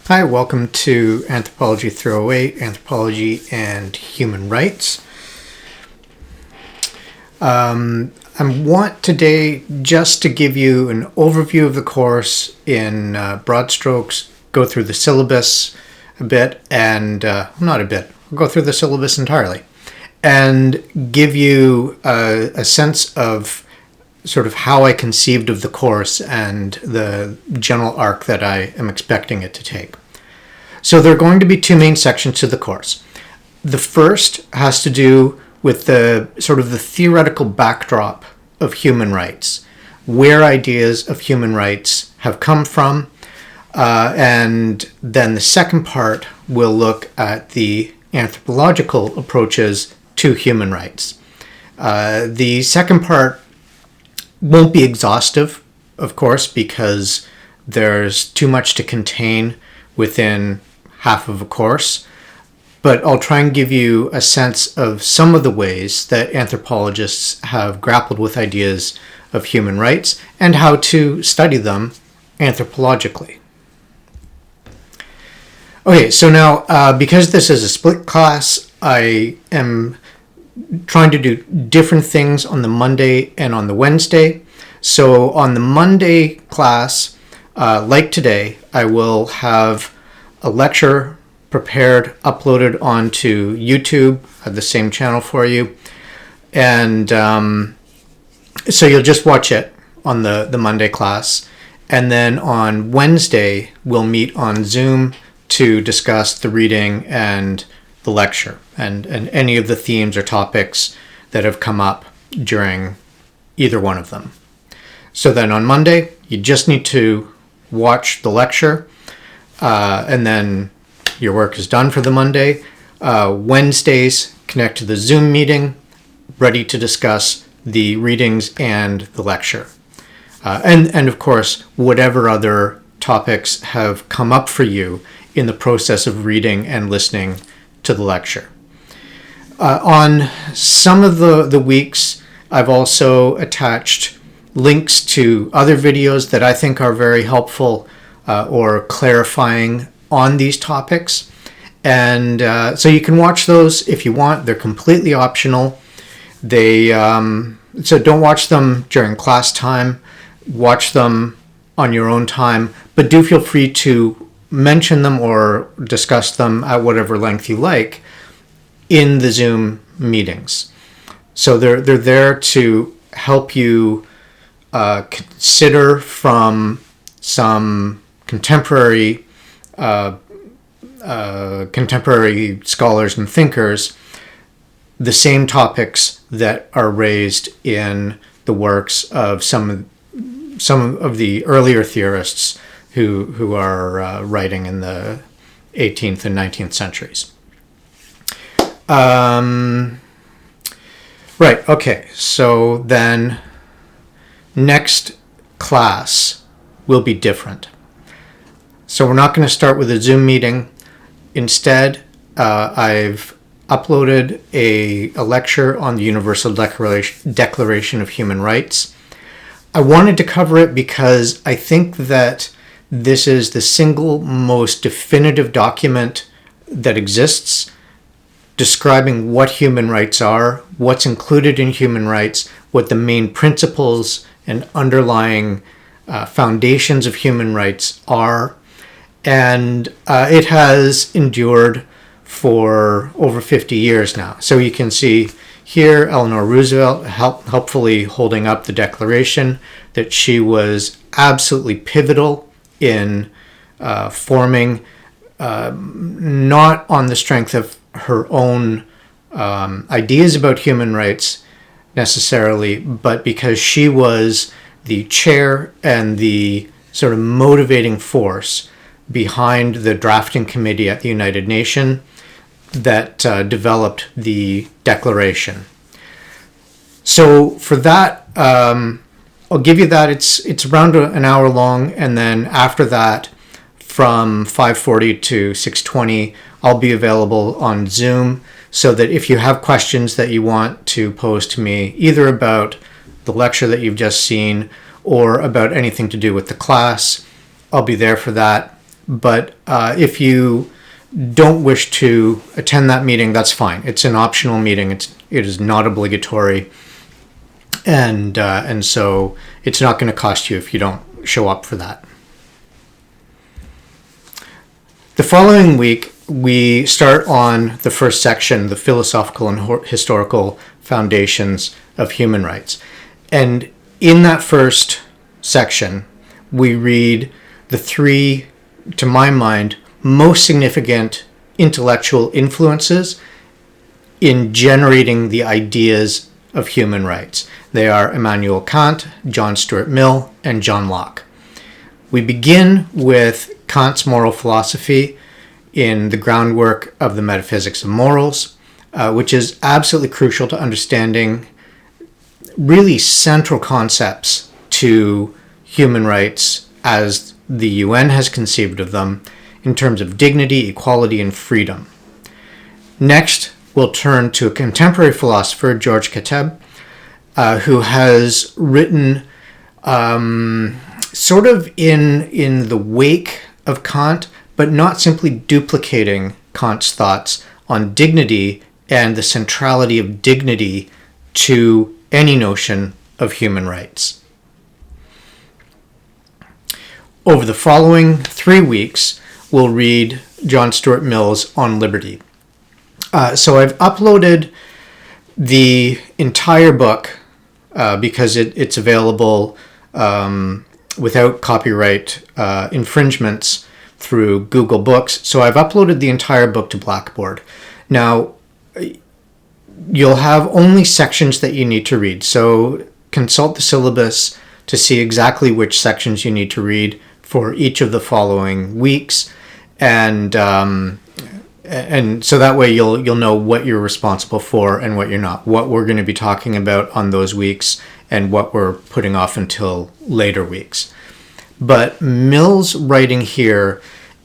Hi, welcome to Anthropology 308, Anthropology and Human Rights. I want today just to give you an overview of the course in broad strokes, go through the syllabus a bit, and not a bit, I'll go through the syllabus entirely, and give you a sense of sort of how I conceived of the course and the general arc that I am expecting it to take. So there are going to be two main sections to the course. The first has to do with the sort of the theoretical backdrop of human rights, where ideas of human rights have come from, and then the second part will look at the anthropological approaches to human rights. The second part won't be exhaustive, of course, because there's too much to contain within half of a course, but I'll try and give you a sense of some of the ways that anthropologists have grappled with ideas of human rights and how to study them anthropologically. Okay, so now because this is a split class, I am trying to do different things on the Monday and on the Wednesday. So on the Monday class, like today, I will have a lecture prepared, uploaded onto YouTube, the same channel for you. And so you'll just watch it on the Monday class. And then on Wednesday, we'll meet on Zoom to discuss the reading and the lecture and any of the themes or topics that have come up during either one of them. So then on Monday, you just need to watch the lecture, and then your work is done for the Monday. Wednesdays, connect to the Zoom meeting, ready to discuss the readings and the lecture. And of course, whatever other topics have come up for you in the process of reading and listening to the lecture. On some of the weeks, I've also attached links to other videos that I think are very helpful or clarifying on these topics. And so you can watch those if you want. They're completely optional. So don't watch them during class time. Watch them on your own time, but do feel free to mention them or discuss them at whatever length you like in the Zoom meetings. So they're there to help you consider from some contemporary scholars and thinkers the same topics that are raised in the works of some of the earlier theorists who are writing in the 18th and 19th centuries. Right, okay, so then next class will be different. So we're not going to start with a Zoom meeting. Instead, I've uploaded a lecture on the Universal Declaration of Human Rights. I wanted to cover it because I think that this is the single most definitive document that exists describing what human rights are, what's included in human rights, what the main principles and underlying foundations of human rights are. And it has endured for over 50 years now. So you can see here Eleanor Roosevelt helpfully holding up the Declaration, that she was absolutely pivotal in forming, not on the strength of her own ideas about human rights necessarily, but because she was the chair and the sort of motivating force behind the drafting committee at the United Nations that developed the Declaration. So for that, I'll give you that. It's around an hour long, and then after that, from 5:40 to 6:20, I'll be available on Zoom, so that if you have questions that you want to pose to me, either about the lecture that you've just seen or about anything to do with the class, I'll be there for that. But if you don't wish to attend that meeting, that's fine. It's an optional meeting. It is not obligatory, and so it's not going to cost you if you don't show up for that. The following week, we start on the first section, the philosophical and historical foundations of human rights. And in that first section, we read the three, to my mind, most significant intellectual influences in generating the ideas of human rights. They are Immanuel Kant, John Stuart Mill, and John Locke. We begin with Kant's moral philosophy in the groundwork of the metaphysics of morals, which is absolutely crucial to understanding really central concepts to human rights as the UN has conceived of them in terms of dignity, equality, and freedom. Next, we'll turn to a contemporary philosopher, George Kateb, who has written sort of in the wake of Kant, but not simply duplicating Kant's thoughts on dignity and the centrality of dignity to any notion of human rights. Over the following 3 weeks, we'll read John Stuart Mill's On Liberty. So I've uploaded the entire book because it's available without copyright infringements through Google Books. So I've uploaded the entire book to Blackboard. Now, you'll have only sections that you need to read. So consult the syllabus to see exactly which sections you need to read for each of the following weeks. And so that way you'll know what you're responsible for and what you're not, what we're going to be talking about on those weeks and what we're putting off until later weeks. But Mill's writing here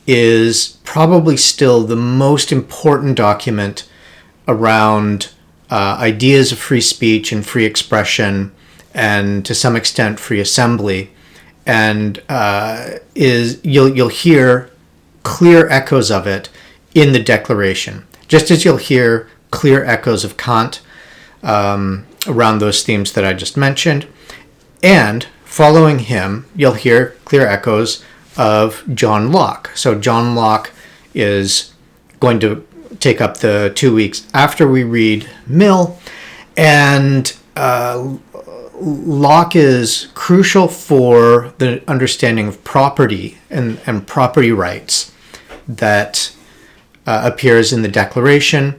is probably still the most important document around ideas of free speech and free expression and to some extent free assembly, and you'll hear clear echoes of it in the Declaration, just as you'll hear clear echoes of Kant around those themes that I just mentioned. And following him, you'll hear clear echoes of John Locke. So John Locke is going to take up the 2 weeks after we read Mill, and Locke is crucial for the understanding of property and property rights that appears in the Declaration,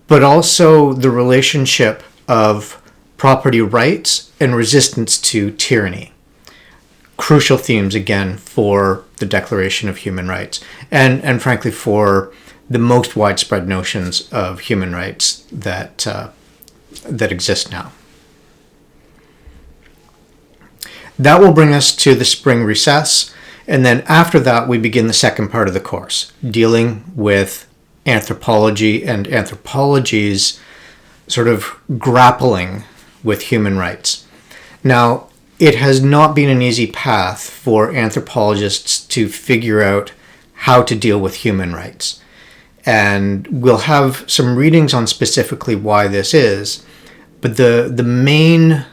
but also the relationship of property rights and resistance to tyranny. Crucial themes, again, for the Declaration of Human Rights, and frankly for the most widespread notions of human rights that exist now. That will bring us to the spring recess, and then after that we begin the second part of the course, dealing with anthropology and anthropology's sort of grappling with human rights. Now, it has not been an easy path for anthropologists to figure out how to deal with human rights. And we'll have some readings on specifically why this is, but the main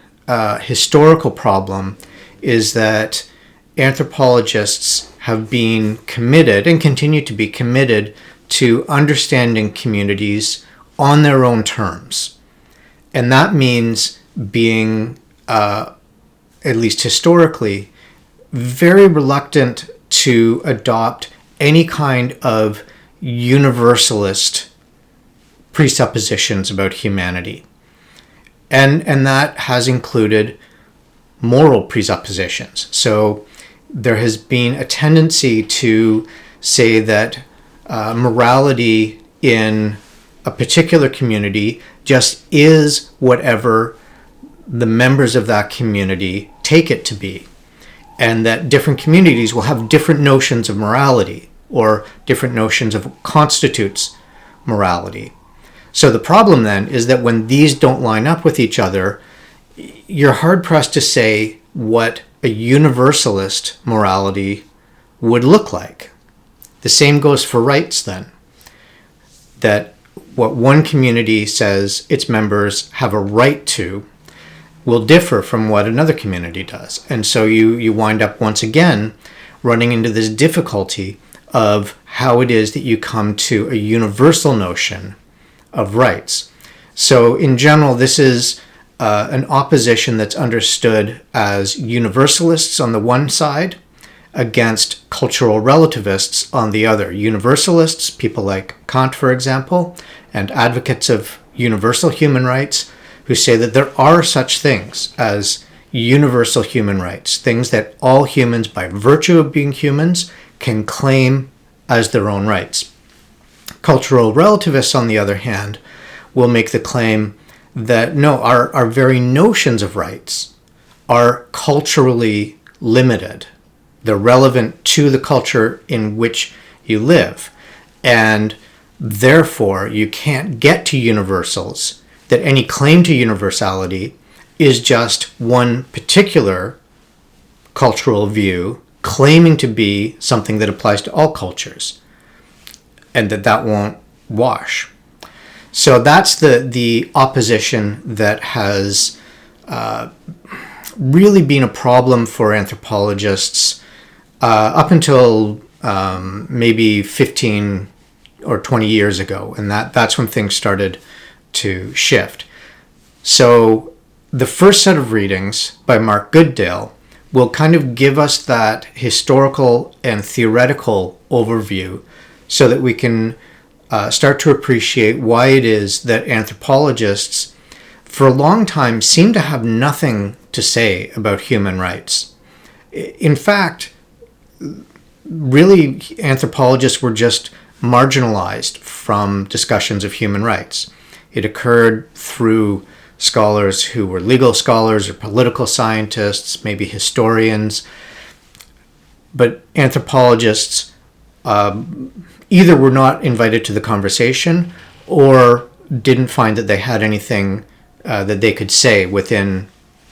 historical problem is that anthropologists have been committed and continue to be committed to understanding communities on their own terms. And that means being, at least historically, very reluctant to adopt any kind of universalist presuppositions about humanity. And that has included moral presuppositions. So there has been a tendency to say that morality in a particular community just is whatever the members of that community take it to be, and that different communities will have different notions of morality or different notions of what constitutes morality. So the problem then is that when these don't line up with each other, you're hard-pressed to say what a universalist morality would look like. The same goes for rights then, that what one community says its members have a right to will differ from what another community does. And so you wind up once again running into this difficulty of how it is that you come to a universal notion of rights. So in general, this is an opposition that's understood as universalists on the one side against cultural relativists on the other. Universalists, people like Kant, for example, and advocates of universal human rights, who say that there are such things as universal human rights, things that all humans, by virtue of being humans, can claim as their own rights. Cultural relativists, on the other hand, will make the claim that no, our very notions of rights are culturally limited. They're relevant to the culture in which you live. And therefore, you can't get to universals, that any claim to universality is just one particular cultural view claiming to be something that applies to all cultures, and that won't wash. So that's the opposition that has really been a problem for anthropologists up until maybe 15 or 20 years ago, and that's when things started to shift. So the first set of readings by Mark Goodale will kind of give us that historical and theoretical overview so that we can start to appreciate why it is that anthropologists for a long time seem to have nothing to say about human rights. In fact, really, anthropologists were just marginalized from discussions of human rights. It occurred through scholars who were legal scholars or political scientists, maybe historians. But anthropologists either were not invited to the conversation or didn't find that they had anything that they could say within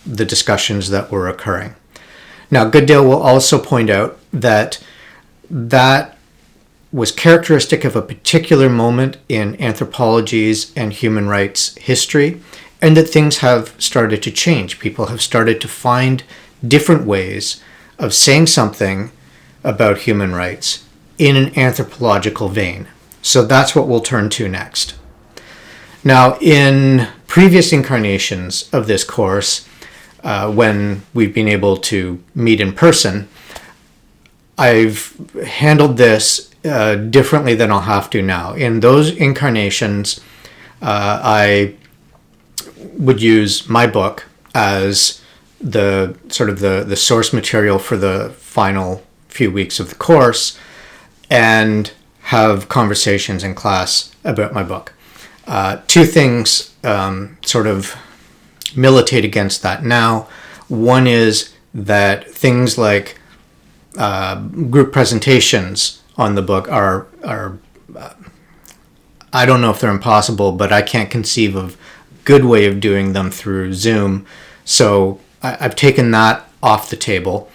the discussions that were occurring. Now, Goodale will also point out that was characteristic of a particular moment in anthropology's and human rights history, and that things have started to change. People have started to find different ways of saying something about human rights in an anthropological vein. So that's what we'll turn to next. Now, in previous incarnations of this course, when we've been able to meet in person, I've handled this differently than I'll have to now. In those incarnations, I would use my book as the sort of the source material for the final few weeks of the course and have conversations in class about my book. Two things sort of militate against that now. One is that things like group presentations on the book are I don't know if they're impossible, but I can't conceive of a good way of doing them through Zoom. So I've taken that off the table.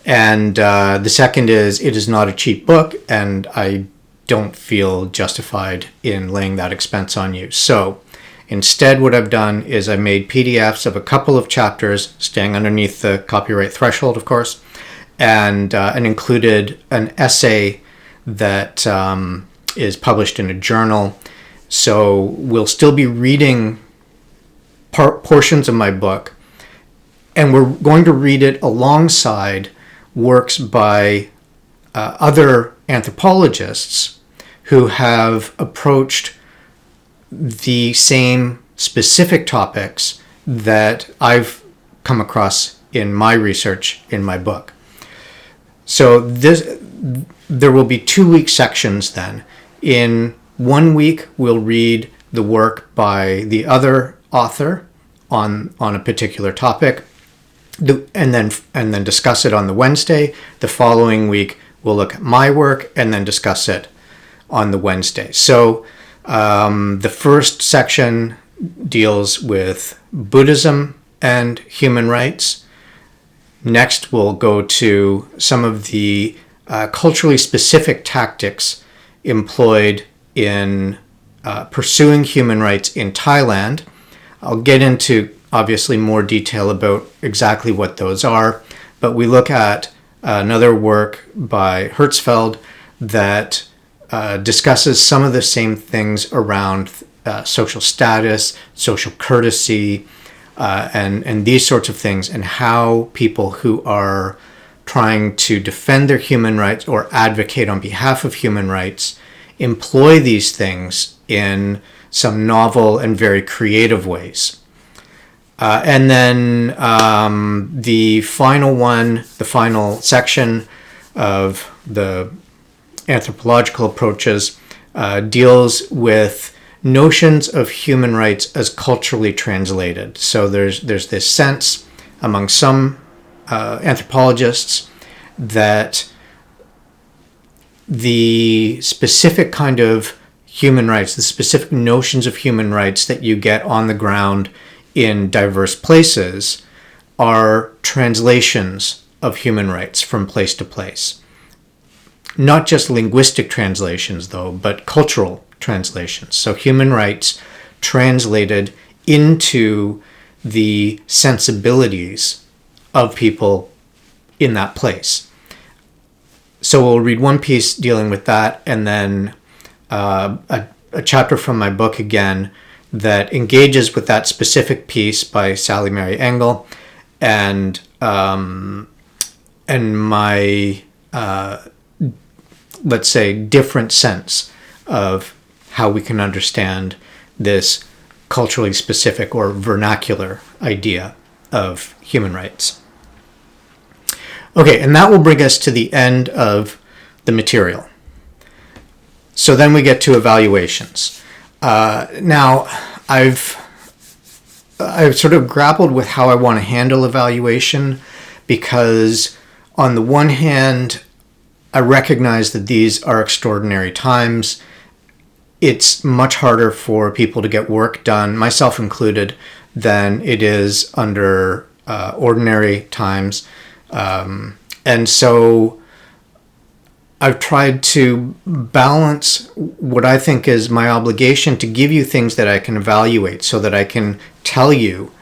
And the second is it is not a cheap book, and I don't feel justified in laying that expense on you. So instead, what I've done is I made PDFs of a couple of chapters, staying underneath the copyright threshold, of course, and included an essay that is published in a journal. So we'll still be reading portions of my book, and we're going to read it alongside works by other anthropologists who have approached the same specific topics that I've come across in my research in my book. So there will be 2-week sections then. In 1 week, we'll read the work by the other author on a particular topic, and then discuss it on the Wednesday. The following week, we'll look at my work and then discuss it on the Wednesday. So the first section deals with Buddhism and human rights. Next, we'll go to some of the culturally specific tactics employed in pursuing human rights in Thailand. I'll get into obviously more detail about exactly what those are, but we look at another work by Hertzfeld that discusses some of the same things around social status, social courtesy, and these sorts of things, and how people who are trying to defend their human rights or advocate on behalf of human rights employ these things in some novel and very creative ways. And then the final section of the anthropological approaches deals with notions of human rights as culturally translated. So there's this sense among some anthropologists that the specific kind of human rights, the specific notions of human rights that you get on the ground in diverse places are translations of human rights from place to place. Not just linguistic translations, though, but cultural translations. So human rights translated into the sensibilities of people in that place. So we'll read one piece dealing with that, and then a chapter from my book again that engages with that specific piece by Sally Mary Engel, and my let's say different sense of how we can understand this culturally specific or vernacular idea of human rights. Okay, and that will bring us to the end of the material. So then we get to evaluations. Now, I've sort of grappled with how I want to handle evaluation, because on the one hand, I recognize that these are extraordinary times. It's much harder for people to get work done, myself included, than it is under ordinary times. And so I've tried to balance what I think is my obligation to give you things that I can evaluate, so that I can tell you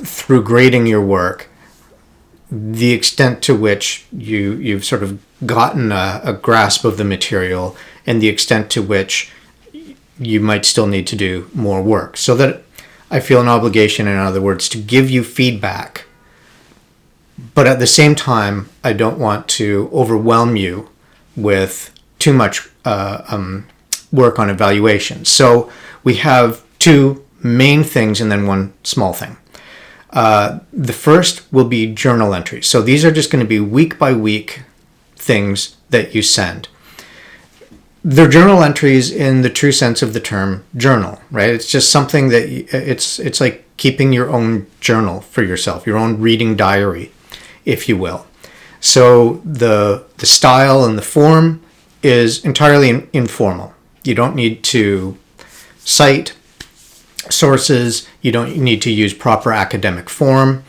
through grading your work the extent to which you've sort of gotten a grasp of the material, and the extent to which you might still need to do more work. So that I feel an obligation, in other words, to give you feedback. But at the same time, I don't want to overwhelm you with too much work on evaluation. So we have two main things and then one small thing. The first will be journal entries. So these are just going to be week by week things that you send. They're journal entries in the true sense of the term journal, right? It's just something that it's like keeping your own journal for yourself, your own reading diary, if you will. So the style and the form is entirely informal. You don't need to cite sources. You don't need to use proper academic form.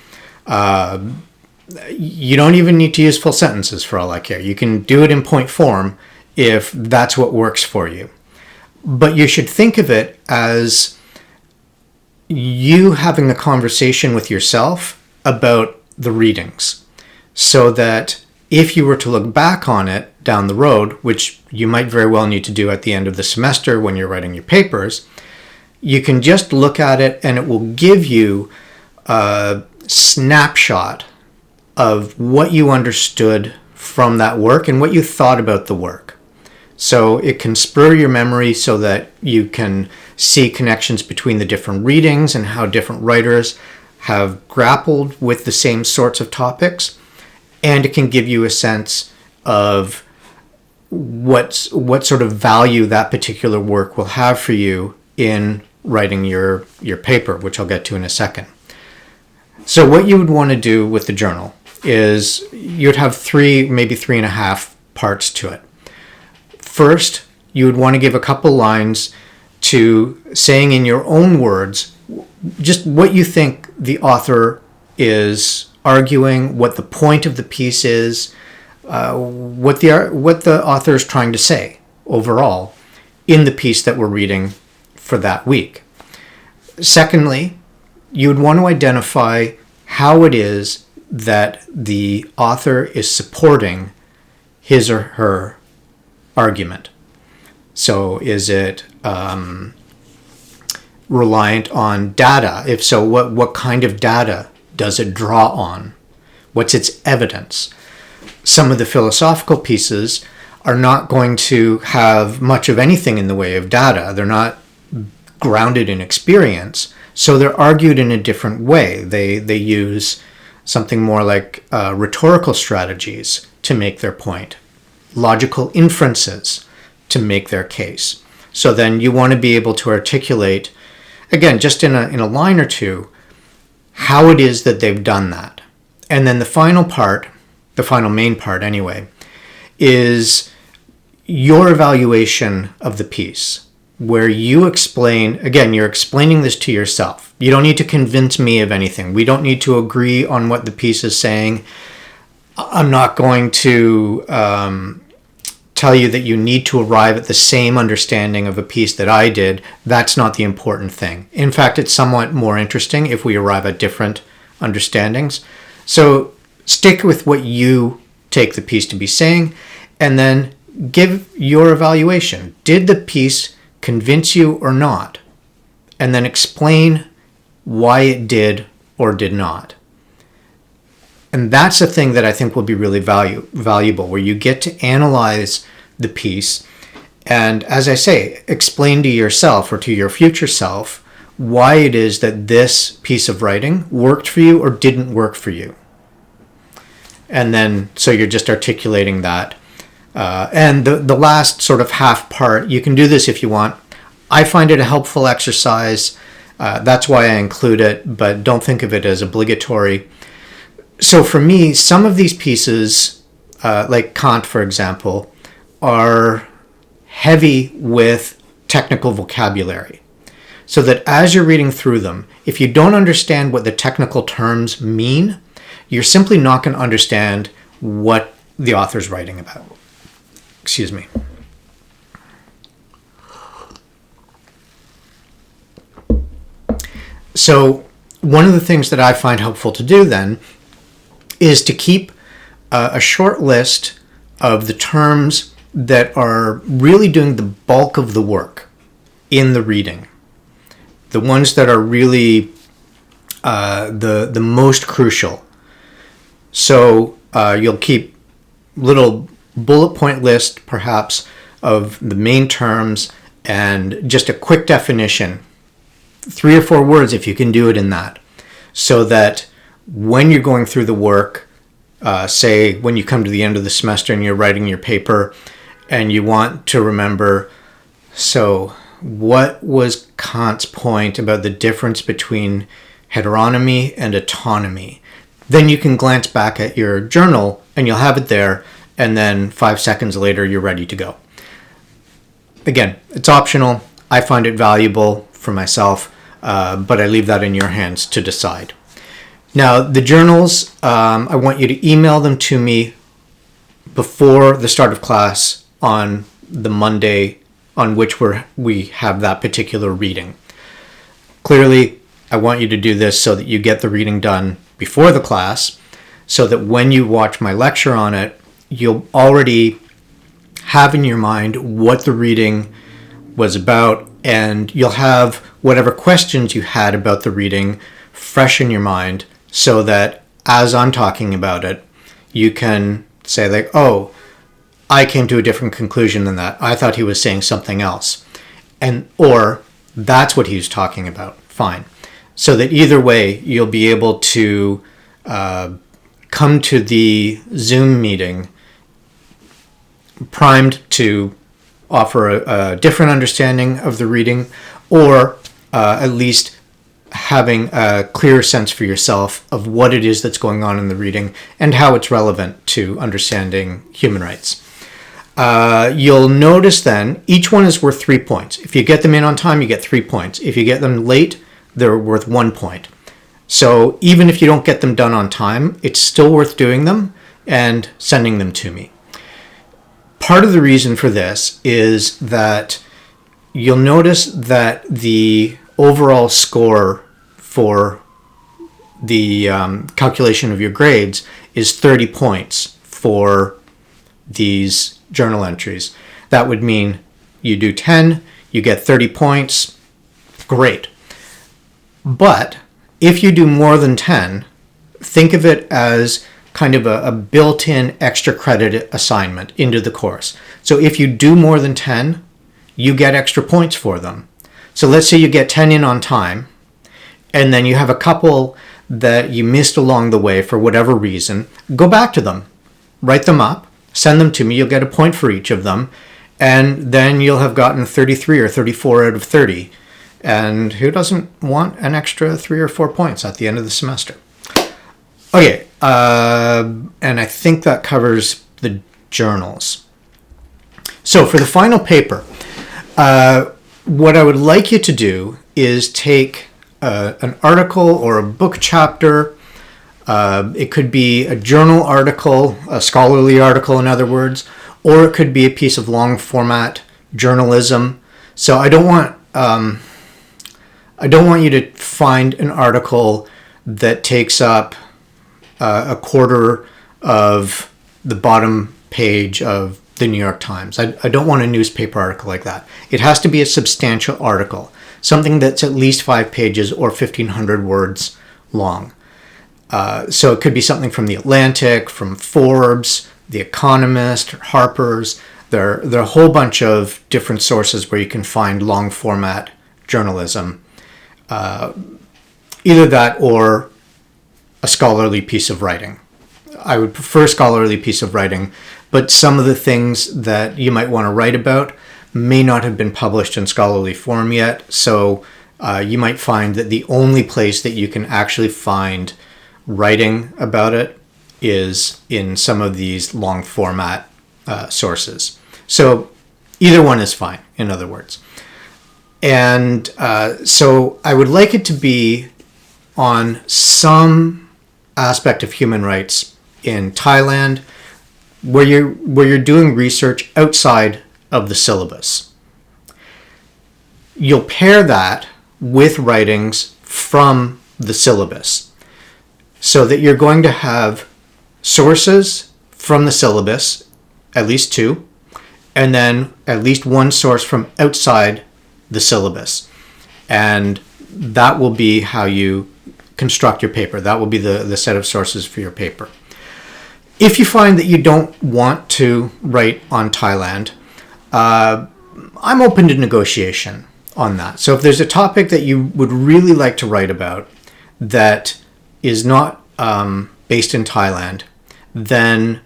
You don't even need to use full sentences for all I care. You can do it in point form if that's what works for you. But you should think of it as you having a conversation with yourself about the readings, so that if you were to look back on it down the road, which you might very well need to do at the end of the semester when you're writing your papers, you can just look at it and it will give you a snapshot of what you understood from that work and what you thought about the work. So it can spur your memory so that you can see connections between the different readings and how different writers have grappled with the same sorts of topics. And it can give you a sense of what sort of value that particular work will have for you in writing your paper, which I'll get to in a second. So what you would want to do with the journal is you'd have maybe 3.5 parts to it. First, you would want to give a couple lines to saying in your own words just what you think the author is arguing, what the point of the piece is, what the author is trying to say overall in the piece that we're reading for that week. Secondly, you would want to identify how it is that the author is supporting his or her argument. So is it reliant on data? If so, what kind of data does it draw on? What's its evidence? Some of the philosophical pieces are not going to have much of anything in the way of data. They're not grounded in experience, so they're argued in a different way. They use something more like rhetorical strategies to make their point, logical inferences to make their case. So then you want to be able to articulate, again, just in a line or two, how it is that they've done that. And then the final part, the final main part anyway, is your evaluation of the piece, where you explain, again, you're explaining this to yourself. You don't need to convince me of anything. We don't need to agree on what the piece is saying. I'm not going to tell you that you need to arrive at the same understanding of a piece that I did. That's not the important thing. In fact, it's somewhat more interesting if we arrive at different understandings. So stick with what you take the piece to be saying, and then give your evaluation. Did the piece convince you or not? And then explain why it did or did not. And that's a thing that I think will be really valuable, where you get to analyze the piece and, as I say, explain to yourself or to your future self why it is that this piece of writing worked for you or didn't work for you. And then, so you're just articulating that. And the last sort of half part, you can do this if you want. I find it a helpful exercise. That's why I include it, but don't think of it as obligatory. So for me, some of these pieces, like Kant, for example, are heavy with technical vocabulary. So that as you're reading through them, if you don't understand what the technical terms mean, you're simply not going to understand what the author's writing about. Excuse me. So one of the things that I find helpful to do then is to keep a short list of the terms that are really doing the bulk of the work in the reading. The ones that are really the most crucial. So you'll keep little bullet point list, perhaps, of the main terms and just a quick definition, 3 or 4 words if you can do it in that, so that when you're going through the work, say when you come to the end of the semester and you're writing your paper and you want to remember, so what was Kant's point about the difference between heteronomy and autonomy? Then you can glance back at your journal and you'll have it there, and then 5 seconds later you're ready to go. Again, it's optional. I find it valuable for myself, but I leave that in your hands to decide. Now, the journals, I want you to email them to me before the start of class on the Monday on which we have that particular reading. Clearly, I want you to do this so that you get the reading done before the class, so that when you watch my lecture on it, you'll already have in your mind what the reading was about, and you'll have whatever questions you had about the reading fresh in your mind, so that as I'm talking about it, you can say like, oh, I came to a different conclusion than that. I thought he was saying something else. Or that's what he was talking about. Fine. So that either way, you'll be able to come to the Zoom meeting primed to offer a different understanding of the reading, or at least having a clear sense for yourself of what it is that's going on in the reading and how it's relevant to understanding human rights. You'll notice then each one is worth 3 points. If you get them in on time, you get 3 points. If you get them late, they're worth 1 point. So even if you don't get them done on time, it's still worth doing them. and sending them to me. Part of the reason for this is that you'll notice that the overall score for the calculation of your grades is 30 points for these journal entries. That would mean you do 10, you get 30 points. Great. But if you do more than 10, think of it as kind of a built-in extra credit assignment into the course. So if you do more than 10, you get extra points for them. So let's say you get 10 in on time, and then you have a couple that you missed along the way for whatever reason. Go back to them, write them up, send them to me. You'll get a point for each of them, and then you'll have gotten 33 or 34 out of 30. And who doesn't want an extra 3 or 4 points at the end of the semester? Okay, and I think that covers the journals. So for the final paper, what I would like you to do is take an article or a book chapter. It could be a journal article, a scholarly article in other words, or it could be a piece of long format journalism. So I don't want you to find an article that takes up a quarter of the bottom page of the New York Times. I don't want a newspaper article like that. It has to be a substantial article, something that's at least 5 pages or 1,500 words long. So it could be something from The Atlantic, from Forbes, The Economist, or Harper's. There are a whole bunch of different sources where you can find long format journalism. Either that or a scholarly piece of writing. I would prefer a scholarly piece of writing, but some of the things that you might want to write about may not have been published in scholarly form yet, so you might find that the only place that you can actually find writing about it is in some of these long format sources. So either one is fine, in other words. And so I would like it to be on some aspect of human rights in Thailand where you're doing research outside of the syllabus. You'll pair that with writings from the syllabus so that you're going to have sources from the syllabus, at least 2, and then at least 1 source from outside the syllabus. And that will be how you construct your paper. That will be the set of sources for your paper. If you find that you don't want to write on Thailand, I'm open to negotiation on that. So if there's a topic that you would really like to write about that is not based in Thailand, then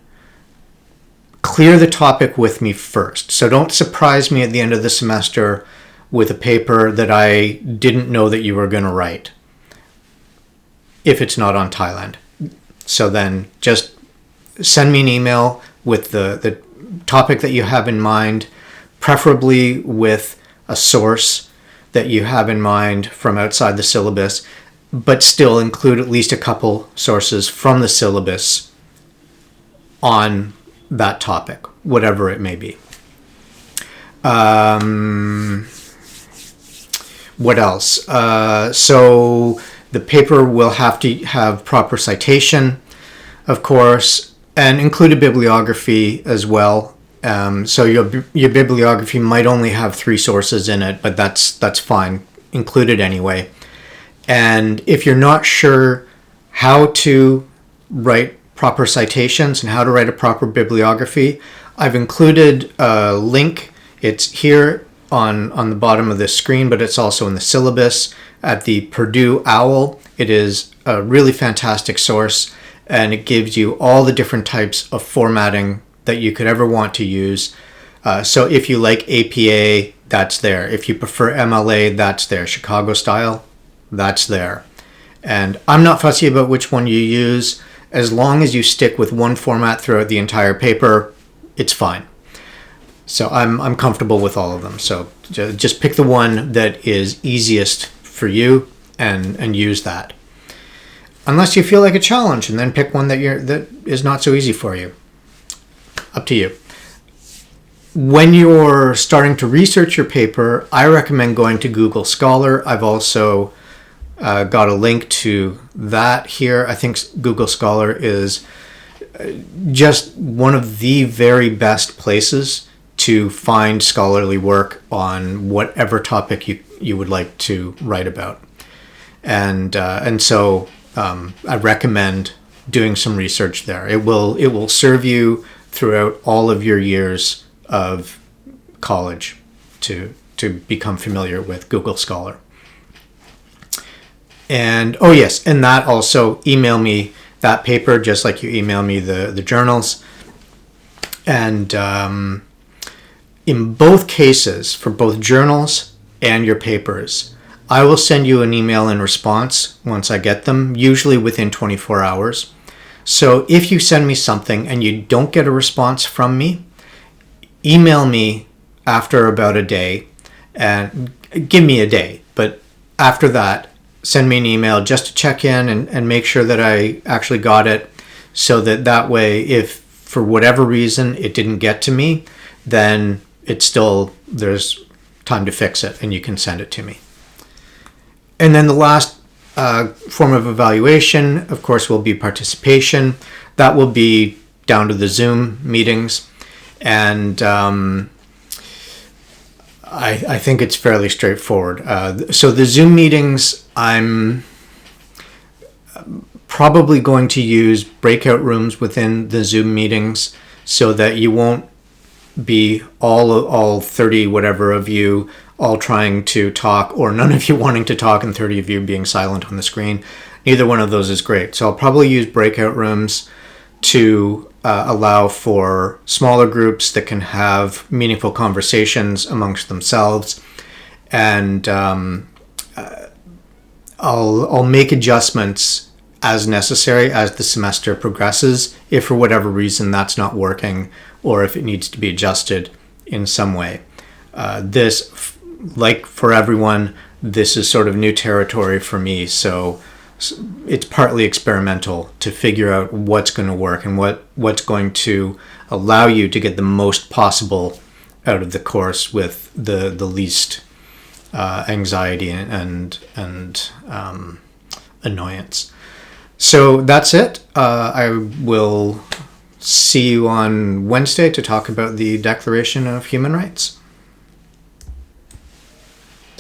clear the topic with me first. So don't surprise me at the end of the semester with a paper that I didn't know that you were going to write if it's not on Thailand. So then just send me an email with the topic that you have in mind, preferably with a source that you have in mind from outside the syllabus, but still include at least a couple sources from the syllabus on that topic, whatever it may be. What else? So the paper will have to have proper citation, of course, and include a bibliography as well. So your bibliography might only have 3 sources in it, but that's fine. Include it anyway. And if you're not sure how to write proper citations and how to write a proper bibliography, I've included a link. It's here on the bottom of this screen, but it's also in the syllabus at the Purdue OWL. It is a really fantastic source, and it gives you all the different types of formatting that you could ever want to use. So if you like APA, that's there. If you prefer MLA, that's there. Chicago style, that's there. And I'm not fussy about which one you use. As long as you stick with one format throughout the entire paper, it's fine. So I'm comfortable with all of them. So just pick the one that is easiest for you and use that. unless you feel like a challenge, and then pick one that is not so easy for you. Up to you. When you're starting to research your paper, I recommend going to Google Scholar. I've also got a link to that here. I think Google Scholar is just one of the very best places to find scholarly work on whatever topic you would like to write about. And so I recommend doing some research there. It will serve you throughout all of your years of college to become familiar with Google Scholar. And oh yes, and that also, email me that paper just like you email me the journals. And in both cases, for both journals and your papers, I will send you an email in response once I get them, usually within 24 hours. So if you send me something and you don't get a response from me, email me after about a day, and give me a day. But after that, send me an email just to check in and make sure that I actually got it, so that way, if for whatever reason it didn't get to me, then there's time to fix it and you can send it to me. And then the last form of evaluation, of course, will be participation. That will be down to the Zoom meetings. And I think it's fairly straightforward. So the Zoom meetings, I'm probably going to use breakout rooms within the Zoom meetings so that you won't be all 30 whatever of you all trying to talk, or none of you wanting to talk and 30 of you being silent on the screen. Neither one of those is great. So I'll probably use breakout rooms to allow for smaller groups that can have meaningful conversations amongst themselves. And I'll make adjustments as necessary as the semester progresses, if for whatever reason that's not working, or if it needs to be adjusted in some way. This, like for everyone, this is sort of new territory for me, so it's partly experimental to figure out what's going to work and what's going to allow you to get the most possible out of the course with the least anxiety and annoyance. So that's it. I will see you on Wednesday to talk about the Declaration of Human Rights.